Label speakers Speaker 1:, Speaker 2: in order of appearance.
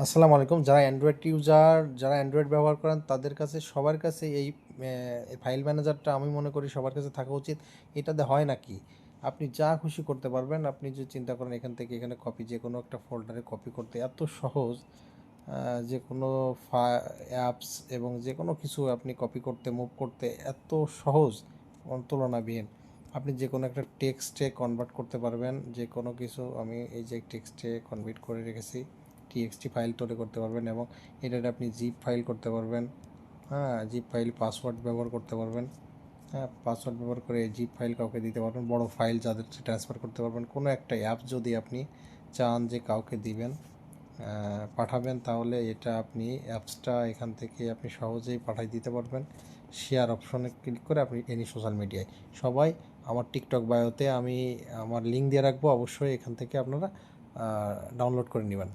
Speaker 1: আসসালামু আলাইকুম। যারা অ্যান্ড্রয়েড ব্যবহার করেন তাদের কাছে সবার কাছে এই ফাইল ম্যানেজারটা আমি মনে করি সবার কাছে থাকা উচিত। এটাতে হয় নাকি, আপনি যা খুশি করতে পারবেন। আপনি যে চিন্তা করেন এখান থেকে এখানে কপি, যে কোনো একটা ফোল্ডারে কপি করতে এত সহজ। যে কোনো অ্যাপস এবং যে কোনো কিছু আপনি কপি করতে, মুভ করতে এত সহজ, তুলনাবিহীন। আপনি যে কোনো একটা টেক্সটে কনভার্ট করতে পারবেন, যে কোনো কিছু। আমি এই যে টেক্সটে কনভার্ট করে রেখেছি, টিএক্সটি ফাইল তৈরি করতে পারবেন এবং এটাতে আপনি জিপ ফাইল করতে পারবেন। হ্যাঁ, জিপ ফাইল পাসওয়ার্ড ব্যবহার করতে পারবেন। হ্যাঁ, পাসওয়ার্ড ব্যবহার করে জিপ ফাইল কাউকে দিতে পারবেন, বড় ফাইল যাদের ট্রান্সফার করতে পারবেন। কোনো একটা অ্যাপ যদি আপনি চান যে কাউকে দিবেন, পাঠাবেন, তাহলে এটা আপনি অ্যাপসটা এখান থেকে আপনি সহজেই পাঠিয়ে দিতে পারবেন। শেয়ার অপশনে ক্লিক করে আপনি এনি সোশ্যাল মিডিয়ায় সবাই, আমার টিকটক বায়োতে আমি আমার লিঙ্ক দিয়ে রাখবো, অবশ্যই এখান থেকে আপনারা ডাউনলোড করে নেবেন।